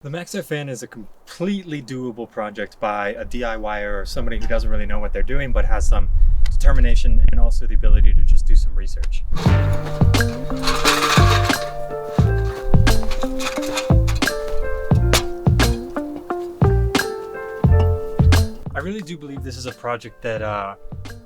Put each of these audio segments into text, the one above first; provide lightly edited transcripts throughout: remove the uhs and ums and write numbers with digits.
The Maxxair fan is a completely doable project by a DIYer or somebody who doesn't really know what they're doing but has some determination and also the ability to just do some research. I really do believe this is a project that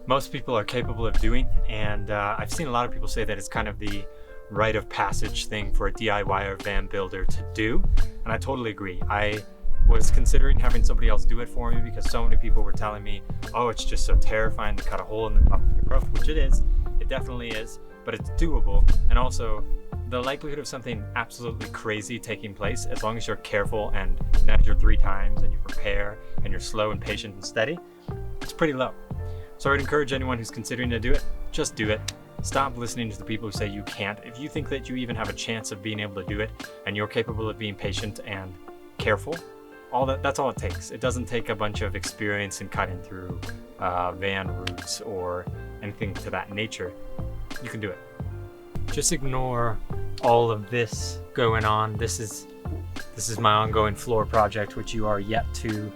most people are capable of doing, and I've seen a lot of people say that it's kind of the rite of passage thing for a DIY or van builder to do, and I totally agree. I was considering having somebody else do it for me because so many people were telling me, oh, it's just so terrifying to cut a hole in the top of your roof, which it is. It definitely is, but it's doable. And also, the likelihood of something absolutely crazy taking place, as long as you're careful and measure 3 times and you prepare and you're slow and patient and steady, it's pretty low. So I would encourage anyone who's considering to do it, just do it. Stop listening to the people who say you can't. If you think that you even have a chance of being able to do it and you're capable of being patient and careful, that's all it takes. It doesn't take a bunch of experience in cutting through van roofs or anything to that nature. You can do it. Just ignore all of this going on. This is my ongoing floor project, which you are yet to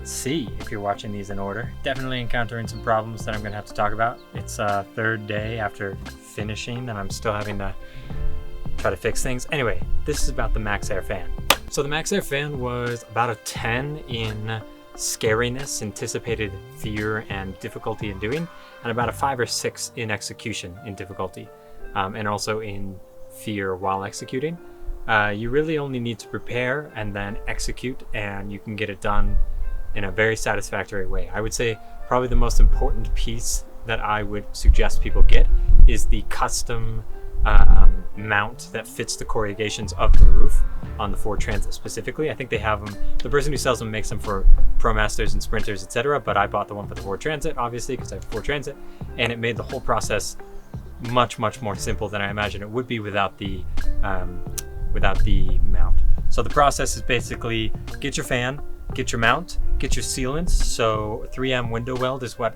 see if you're watching these in order. Definitely encountering some problems that I'm gonna have to talk about. It's a third day after finishing and I'm still having to try to fix things. Anyway, this is about the Maxxair fan. So the Maxxair fan was about a 10 in scariness, anticipated fear and difficulty in doing, and about a 5 or 6 in execution in difficulty, and also in fear while executing. You really only need to prepare and then execute, and you can get it done in a very satisfactory way. I would say probably the most important piece that I would suggest people get is the custom mount that fits the corrugations of the roof on the Ford Transit specifically. I think they have them, the person who sells them makes them for ProMasters and Sprinters, etc. But I bought the one for the Ford Transit, obviously, because I have a Ford Transit, and it made the whole process much more simple than I imagined it would be without the mount. So the process is basically get your fan, get your mount, get your sealants. So 3M window weld is what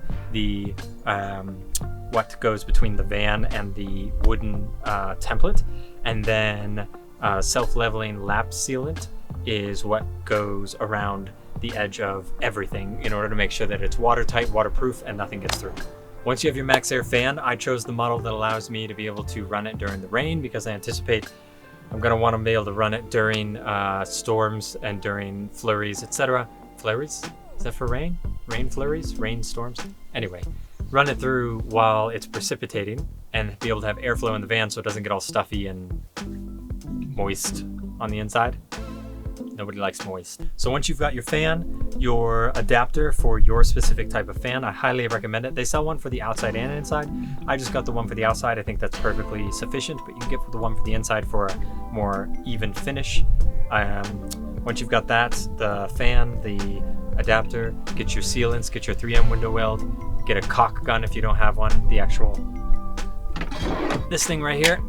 goes between the van and the wooden template, and then self-leveling lap sealant is what goes around the edge of everything in order to make sure that it's watertight, waterproof, and nothing gets through. Once you have your Maxxair fan, I chose the model that allows me to be able to run it during the rain because I anticipate I'm going to want to be able to run it during storms and during flurries, etc. Flurries? Is that for rain? Rain flurries? Rain storms? Anyway, run it through while it's precipitating and be able to have airflow in the van so it doesn't get all stuffy and moist on the inside. Nobody likes moist. So once you've got your fan, your adapter for your specific type of fan, I highly recommend it. They sell one for the outside and inside. I just got the one for the outside. I think that's perfectly sufficient, but you can get the one for the inside for a more even finish. Once you've got that, the fan, the adapter, get your sealants, get your 3M window weld, get a caulk gun if you don't have one, this thing right here,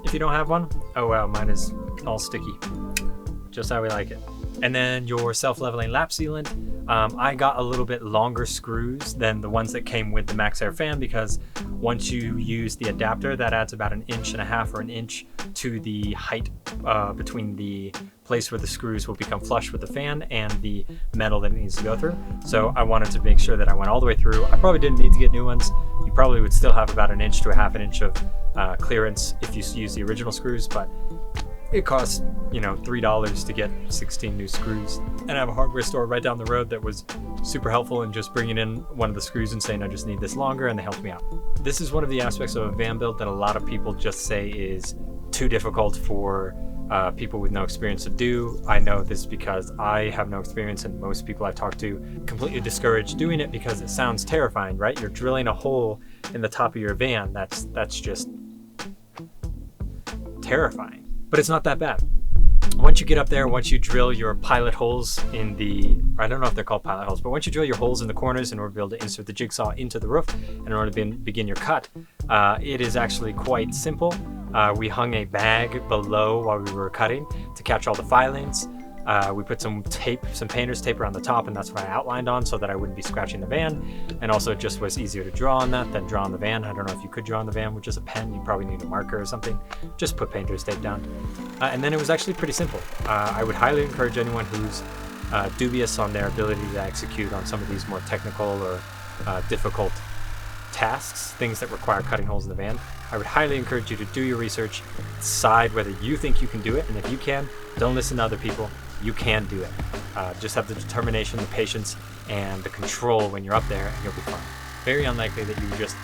if you don't have one. Oh wow, mine is all sticky. Just how we like it. And then your self-leveling lap sealant. I got a little bit longer screws than the ones that came with the Maxxair fan because once you use the adapter, that adds about 1.5 inches or 1 inch to the height between the place where the screws will become flush with the fan and the metal that it needs to go through. So I wanted to make sure that I went all the way through. I probably didn't need to get new ones. You probably would still have about 1 inch to 1/2 inch of clearance if you use the original screws, but it costs, $3 to get 16 new screws. And I have a hardware store right down the road that was super helpful in just bringing in one of the screws and saying, I just need this longer, and they helped me out. This is one of the aspects of a van build that a lot of people just say is too difficult for people with no experience to do. I know this because I have no experience, and most people I've talked to completely discourage doing it because it sounds terrifying, right? You're drilling a hole in the top of your van. That's just terrifying. But it's not that bad. Once you get up there, once you drill your pilot holes I don't know if they're called pilot holes, but once you drill your holes in the corners in order to be able to insert the jigsaw into the roof in order to begin your cut, it is actually quite simple. We hung a bag below while we were cutting to catch all the filings. We put some painter's tape around the top, and that's what I outlined on so that I wouldn't be scratching the van. And also it just was easier to draw on that than draw on the van. I don't know if you could draw on the van with just a pen. You probably need a marker or something. Just put painter's tape down. And then it was actually pretty simple. I would highly encourage anyone who's dubious on their ability to execute on some of these more technical or difficult tasks, things that require cutting holes in the van. I would highly encourage you to do your research, decide whether you think you can do it, and if you can, don't listen to other people. You can do it. Just have the determination, the patience, and the control when you're up there, and you'll be fine. Very unlikely that you would just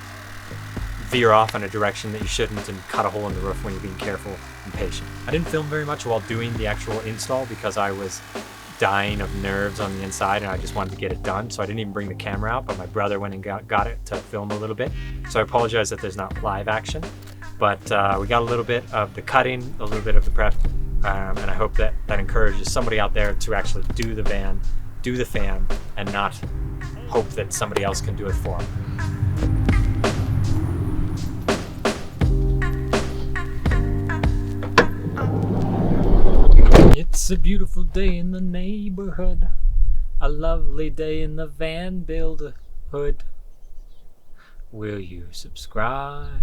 veer off in a direction that you shouldn't and cut a hole in the roof when you're being careful and patient. I didn't film very much while doing the actual install because I was dying of nerves on the inside and I just wanted to get it done, so I didn't even bring the camera out, but my brother went and got it to film a little bit. So I apologize that there's not live action, but we got a little bit of the cutting, a little bit of the prep, and I hope that encourages somebody out there to actually do the van, do the fan, and not hope that somebody else can do it for them. It's a beautiful day in the neighborhood, a lovely day in the van build hood. Will you subscribe?